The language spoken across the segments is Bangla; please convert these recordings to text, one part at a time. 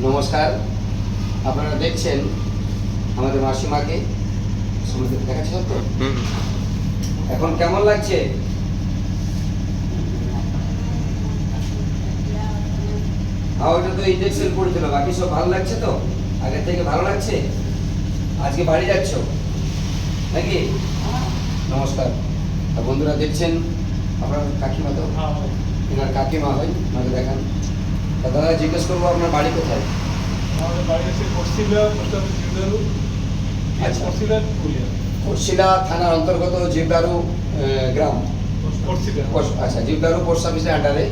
নমস্কার, আপনারা দেখছেন আমাদের মাসিমাকে দেখাচ্ছি তো। এখন কেমন লাগছে? ওইটা তো ইঞ্জেকশন পড়েছিল, বাকি সব ভালো লাগছে তো? আগের থেকে ভালো লাগছে? আজকে বাড়ি যাচ্ছ নাকি? নমস্কার। বন্ধুরা দেখছেন আপনার কাকিমা তো, এনার কাকিমা হয়, আমাকে দেখান। দাদা জিজ্ঞেস করবো আপনার বাড়ি কোথায়? আমাদের বাড়ি হচ্ছে কোটশিলা, আচ্ছা, কোটশিলা থানার অন্তর্গত জিবদারু গ্রাম। আচ্ছা, জিবদারু পোস্ট অফিসের আন্ডারে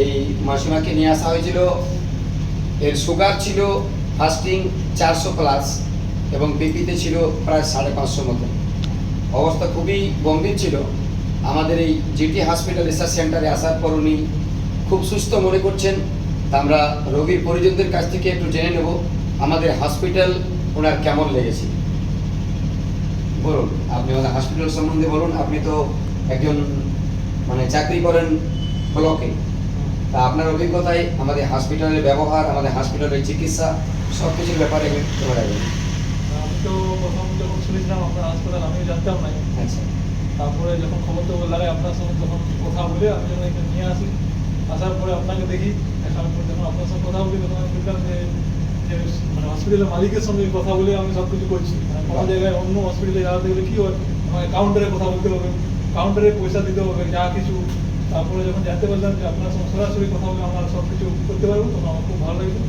এই মাসিমাকে নিয়ে আসা হয়েছিল। এর সুগার ছিল ফাস্টিং 400+ এবং বিপিতে ছিল প্রায় 550 মতো। অবস্থা খুবই গম্ভীর ছিল। আমাদের এই জিটি হসপিটাল রিসার্চ সেন্টারে আসার পর উনি খুব সুস্থ মনে করছেন। তা আমরা রোগীর পরিজনদের কাছ থেকে একটু জেনে নেব আমাদের হসপিটাল ওনার কেমন লেগেছে। বলুন, আপনি আমাদের হসপিটাল সম্বন্ধে বলুন। আপনি তো একজন চাকরি করেন ব্লকে, তা আপনার অভিজ্ঞতায় আমাদের হসপিটালের ব্যবহার, আমাদের হসপিটালের চিকিৎসা সব কিছুর ব্যাপারে বলে রাখবেন। আমি তো প্রথম যখন শুনেছিলাম আপনার হাসপাতাল, আমিও জানতাম না। আচ্ছা, তারপরে যখন খবর তো লাগে আপনার সঙ্গে, তখন কথা বলে আমি যখন এখানে নিয়ে আসি, আসার পরে আপনাকে দেখি, দেখার পর যখন আপনার সঙ্গে কথা বলি তখন আমি বুঝলাম যে হসপিটালের মালিকের সঙ্গে কথা বলে আমি সব কিছু করছি। কোনো জায়গায় অন্য হসপিটালে যাওয়াতে গেলে কী হয়, আমাকে কাউন্টারে কথা বলতে হবে, কাউন্টারে পয়সা দিতে হবে যা কিছু। তারপরে যখন জানতে পারলাম যে আপনার সঙ্গে সরাসরি কথা বলে আমরা সব কিছু করতে পারবো, তখন আমার খুব ভালো লাগলো।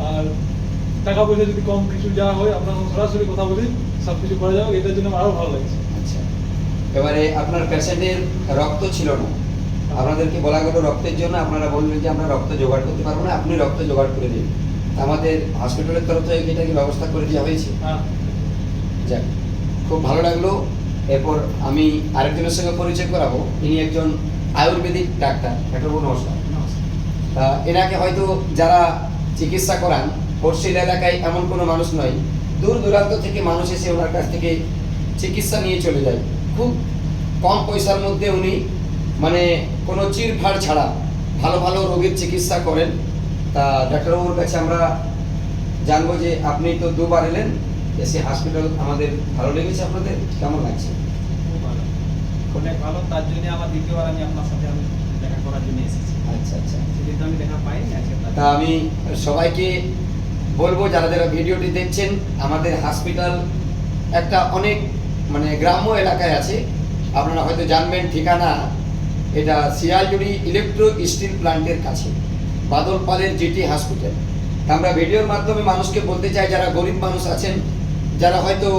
আর টাকা পয়সা যদি কম কিছু যা হয়, আপনার সঙ্গে সরাসরি কথা বলে সব কিছু করা যাবে, এটার জন্য আমার আরও ভালো লাগছে। আচ্ছা, এবারে আপনার পেশেন্টের রক্ত ছিল না, আপনাদেরকে বলা গেল রক্তের জন্য, আপনারা বললেন যে আমরা রক্ত জোগাড় করতে পারবো না, আপনি রক্ত জোগাড় করে দিন। আমাদের হসপিটালের তরফ থেকে এটা কি ব্যবস্থা করে দেওয়া হয়েছে? হ্যাঁ, যাক, খুব ভালো লাগলো। এরপর আমি আরেকজনের সঙ্গে পরিচয় করাবো। ইনি একজন আয়ুর্বেদিক ডাক্তার। ডাক্তারবাবু নমস্কার। এনাকে হয়তো যারা চিকিৎসা করান কোটশিলা এলাকায় এমন কোনো মানুষ নয়, দূর দূরান্ত থেকে মানুষ এসে ওনার কাছ থেকে চিকিৎসা নিয়ে চলে যায়। খুব কম পয়সার মধ্যে উনি কোনো চিরফাড় ছাড়া ভালো ভালো রোগীর চিকিৎসা করেন। তা ডাক্তারবাবুর কাছে আমরা জানবো যে আপনি তো দুবার এলেন, এসে হসপিটাল আমাদের ভালো লেগেছে, আপনাদের কেমন লাগছে? খুব ভালো, অনেক ভালো। তার জন্য আমার দ্বিতীয়বার আমি আপনার সাথে দেখা করার জন্য এসেছি। আচ্ছা আচ্ছা, সেদিন আমি দেখা পাইনি। তা আমি সবাইকে বলবো যারা যারা ভিডিওটি দেখছেন, আমাদের হসপিটাল একটা অনেক গ্রাম্য এলাকায় আছে। আপনারা হয়তো জানবেন ঠিকানা, এটা শিয়ালজুড়ি ইলেকট্রো স্টিল প্ল্যান্টের কাছে, বাদল পালের জিটি হসপিটাল। আমরা ভিডিওর মাধ্যমে মানুষকে বলতে চাই, যারা গরিব মানুষ আছেন, যারা হয়তো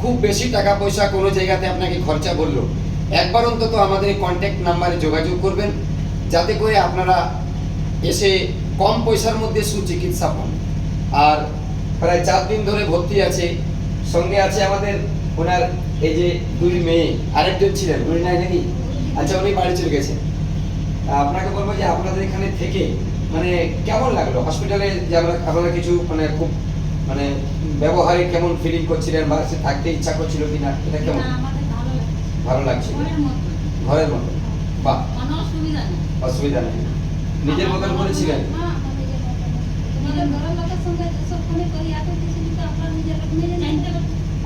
খুব বেশি টাকা পয়সা কোনো জায়গাতে আপনাকে খরচা বললো, একবার অন্তত আমাদের কন্ট্যাক্ট নাম্বারে যোগাযোগ করবেন, যাতে করে আপনারা এসে কম পয়সার মধ্যে সুচিকিৎসা পান। আর প্রায় 4 দিন ধরে ভর্তি আছে, সঙ্গে আছে আমাদের ওনার এই যে 2 মেয়ে, আরেকজন ছিলেন, উনি নাই নাকি? আচ্ছা, উনি বাড়ি চলে গেছেন। আপনাকে বলবো যে আপনাদের এখানে থেকে কেমন লাগলো হসপিটালে, যে আপনারা কিছু খুব ব্যবহারে কেমন ফিলিং করছিলেন, বা সে থাকতে ইচ্ছা করছিল কিনা, এটা কেমন? ভালো লাগছে, ঘরের মতো। বাহ, অসুবিধা নেই, নিজের মতন করেছিলেন।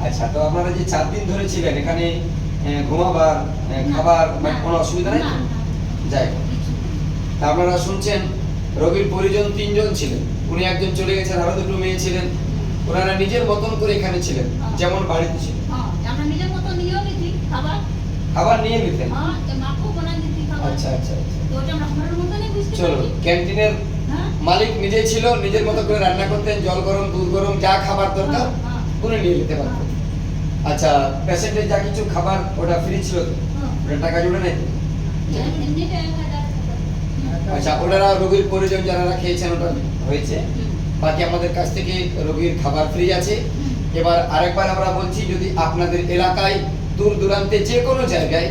আচ্ছা, তো আপনারা যে 4 দিন ধরে ছিলেন এখানে, ঘুমাবার, খাবার কোনো অসুবিধা নেই? যাই হোক, তা আপনারা শুনছেন রোগীর পরিজন 3 জন ছিলেন, উনি একজন চলে গেছেন, আরো 2 মেয়ে ছিলেন। ওনারা নিজের মতন করে এখানে ছিলেন, যেমন বাড়িতে ছিলেন। খাবার নিয়ে নিতেন? আচ্ছা আচ্ছা আচ্ছা, চলো, ক্যান্টিনের মালিক নিজেই ছিল, নিজের মতো করে রান্না করতেন, জল গরম, দুধ গরম, যা খাবার দরকার উনি নিয়ে নিতে পারতেন। আচ্ছা, পেশেন্টের যা কিছু খাবার ওটা ফ্রি ছিল তো? ওটা টাকা জুড়ে নেই? আচ্ছা, ওনারা রোগীর পরিজন যারা খেয়েছেন ওটা হয়েছে, বাকি আমাদের কাছ থেকে রোগীর খাবার ফ্রি আছে। এবার আরেকবার আমরা বলছি, যদি আপনাদের এলাকায় দূর দূরান্তে যে কোনো জায়গায়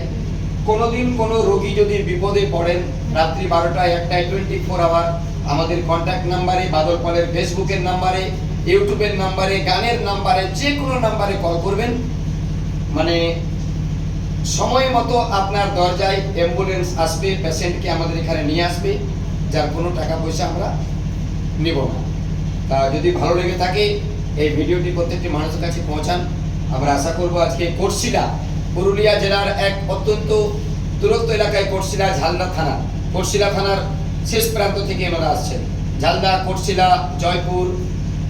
কোনোদিন কোনো রোগী যদি বিপদে পড়েন, রাত্রি 12টায় 1টায় 24 আওয়ার আমাদের কন্ট্যাক্ট নাম্বারে, বাদল পালের ফেসবুকের নাম্বারে, ইউটিউবের নাম্বারে, গানের নাম্বারে, যে কোনো নাম্বারে কল করবেন। সময় মতো আপনার দরজায় অ্যাম্বুলেন্স আসবে, পেশেন্টকে আমাদের এখানে নিয়ে আসবে, যার কোনো টাকা পয়সা আমরা নিব না। তা যদি ভালো লেগে থাকে এই ভিডিওটি প্রত্যেকটি মানুষের কাছে পৌঁছান। আমরা আশা করব আজকে কোটশিলা, পুরুলিয়া জেলার এক অত্যন্ত দূরত্ব এলাকায় কোটশিলা ঝালদা থানা, কোটশিলা থানার শেষ প্রান্ত থেকে এনারা আসছেন। ঝালদা, কোটশিলা, জয়পুর,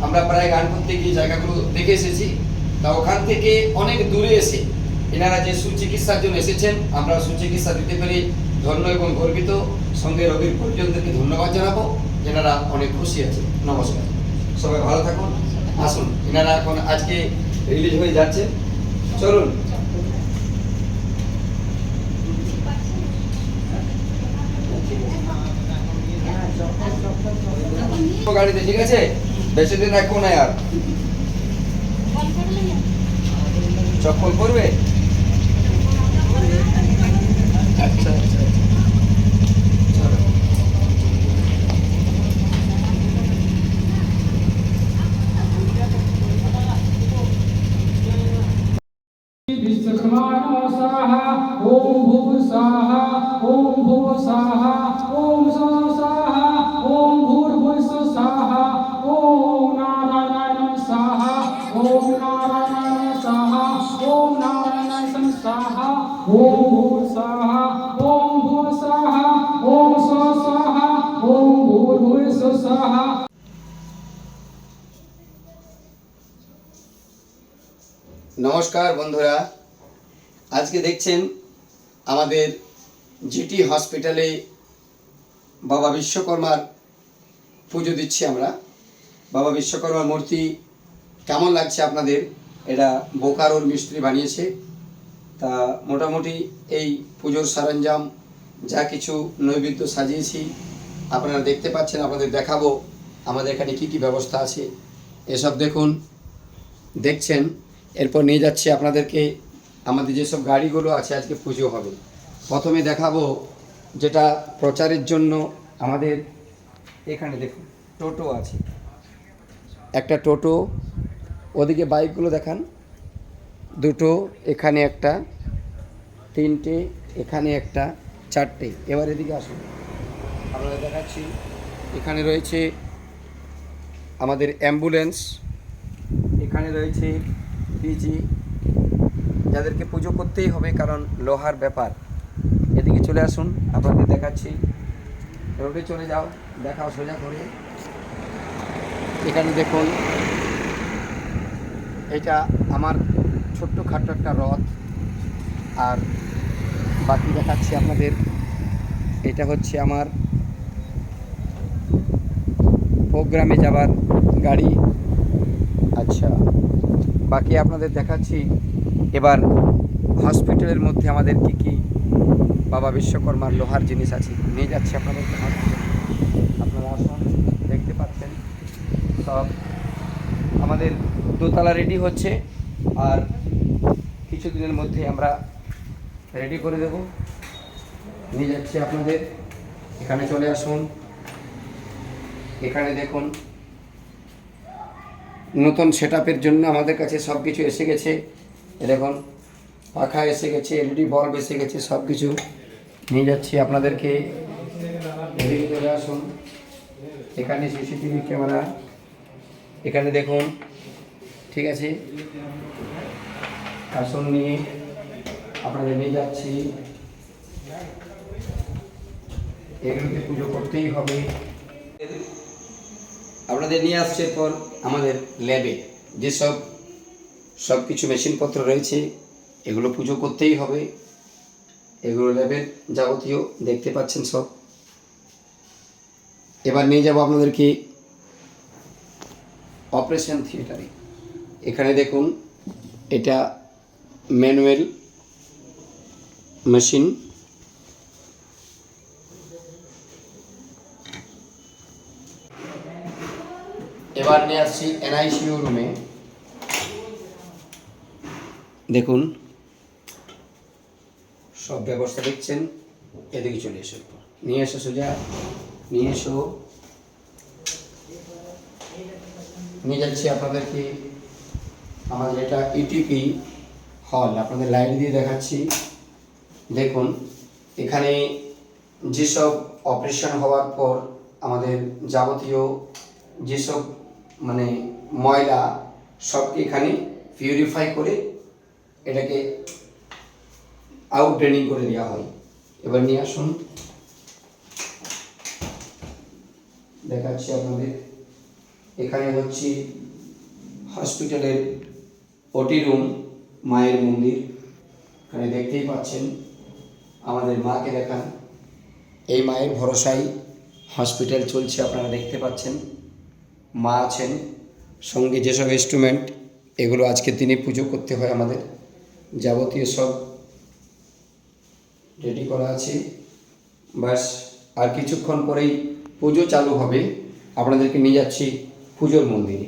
আমরা প্রায় গান করতে গিয়ে জায়গাগুলো দেখে এসেছি। তা ওখান থেকে অনেক দূরে এসে এনারা যে সুচিকিৎসার জন্য এসেছেন, আমরা সুচিকিৎসা দিতে পেরে ধন্য এবং গর্বিত। সঙ্গে রোগীর পরিজনদেরকে ধন্যবাদ জানাবো, এনারা অনেক খুশি আছে। নমস্কার, সবাই ভালো থাকুন। আসুন, এনারা এখন আজকে রিলিজ হয়ে যাচ্ছে। চলুন। গাড়িতে ঠিক আছে, বেশি দিন রাখবো না আর। চপ্পল পরবে? আচ্ছা আচ্ছা, চলো। विश्वकर्माणो स्वाहा ओम भुव स्वाहा ओम भुव स्वाहा ओम स्व स्वाहा ओम भूर्भुवस्सुः स्वाहा ओम नारायणाय स्वाहा ओम नारायणाय स्वाहा ओम नारायणाय स्वाहा ओम भुव स्वाहा ओम भुव स्वाहा ओम स्व स्वाहा ओम भूर्भुवस्सुः स्वाहा। নমস্কার বন্ধুরা, আজকে দেখছেন আমাদের জিটি হসপিটালে বাবা বিশ্বকর্মার পুজো দিচ্ছি আমরা। বাবা বিশ্বকর্মার মূর্তি কেমন লাগছে আপনাদের? এটা বোকারোর মিস্ত্রি বানিয়েছে। তা মোটামুটি এই পুজোর সরঞ্জাম যা কিছু নৈবেদ্য সাজিয়েছি আপনারা দেখতে পাচ্ছেন, আপনাদের দেখাবো আমাদের এখানে কি কি ব্যবস্থা আছে। এসব দেখছেন। এরপর নিয়ে যাচ্ছি আপনাদেরকে আমাদের যেসব গাড়িগুলো আছে আজকে পুজো হবে। প্রথমে দেখাবো যেটা প্রচারের জন্য আমাদের এখানে দেখুন টোটো আছে, একটা টোটো, ওদিকে বাইকগুলো দেখান, দুটো, এখানে একটা, তিনটে, এখানে একটা, চারটে। এবার এদিকে আসুন, আপনাদের দেখাচ্ছি। এখানে রয়েছে আমাদের অ্যাম্বুলেন্স, এখানে রয়েছে পিজি, যাদেরকে পুজো করতেই হবে কারণ লোহার ব্যাপার। এদিকে চলে আসুন, আপনাদের দেখাচ্ছি। রোডে চলে যাও, দেখাও সোজা করে। এখানে দেখুন, এটা আমার ছোট্ট খাট্ট একটা রথ। আর বাকি দেখাচ্ছি আপনাদের, এটা হচ্ছে আমার প্রোগ্রামে যাবার গাড়ি। আচ্ছা, বাকি আপনাদের দেখাচ্ছি এবার হসপিটালের মধ্যে আমাদের কি কি বাবা বিশ্বকর্মার লোহার জিনিস আছে নিয়ে যাচ্ছি আপনাদেরকে। আপনারা আসুন, দেখতে পাচ্ছেন সব আমাদের দোতলা রেডি হচ্ছে, আর কিছুদিনের মধ্যে আমরা রেডি করে দেব। নিয়ে যাচ্ছি আপনাদের, এখানে চলে আসুন। এখানে দেখুন নতুন সেটআপের জন্য আমাদের কাছে সব কিছু এসে গেছে। দেখুন পাখা এসে গেছে, এলইডি বাল্ব এসে গেছে, সব কিছু নিয়ে যাচ্ছি আপনাদেরকে। এদিকে চলে আসুন, এখানে সিসিটিভি ক্যামেরা, এখানে দেখুন, ঠিক আছে। আসন নিয়ে আপনাদের নিয়ে যাচ্ছি, এগুলোকে পুজো করতেই হবে। আপনাদের নিয়ে আসছে এরপর আমাদের ল্যাবে যেসব সব কিছু মেশিনপত্র রয়েছে, এগুলো পুজো করতেই হবে। এগুলো ল্যাবের যাবতীয় দেখতে পাচ্ছেন সব। এবার নিয়ে যাব আপনাদেরকে অপারেশন থিয়েটারে। এখানে দেখুন, এটা ম্যানুয়াল মেশিন। এবার নিয়ে আসছি এনআইসিইউ রুমে। দেখুন সব ব্যবস্থা দেখছেন। এদিকে চলে এসো, নিয়ে এসো সোজা, নিয়ে এসো। নিয়ে যাচ্ছি আপনাদেরকে আমাদের এটা ইটিপি হল, আপনাদের লাইট দিয়ে দেখাচ্ছি। দেখুন এখানে যেসব অপারেশন হওয়ার পর আমাদের যাবতীয় যেসব মানে ময়লা সবকে এখানে পিউরিফাই করে এটাকে আউট ড্রেনিং করে দেওয়া হয়। এবার নিয়ে আসুন, দেখাচ্ছি আপনাদের। এখানে হচ্ছে হসপিটালের ওটি রুম, মায়ের মন্দির। এখানে দেখতেই পাচ্ছেন, আমাদের মাকে দেখান। এই মায়ের ভরসায় হসপিটাল চলছে, আপনারা দেখতে পাচ্ছেন। মা আছেন, সঙ্গে যেসব ইনস্ট্রুমেন্ট এগুলো আজকে দিনে পুজো করতে হয় আমাদের, যাবতীয় সব রেডি করা আছে। বাস আর কিছুক্ষণ পরেই পুজো চালু হবে। আপনাদেরকে নিয়ে যাচ্ছি পুজোর মন্দিরে।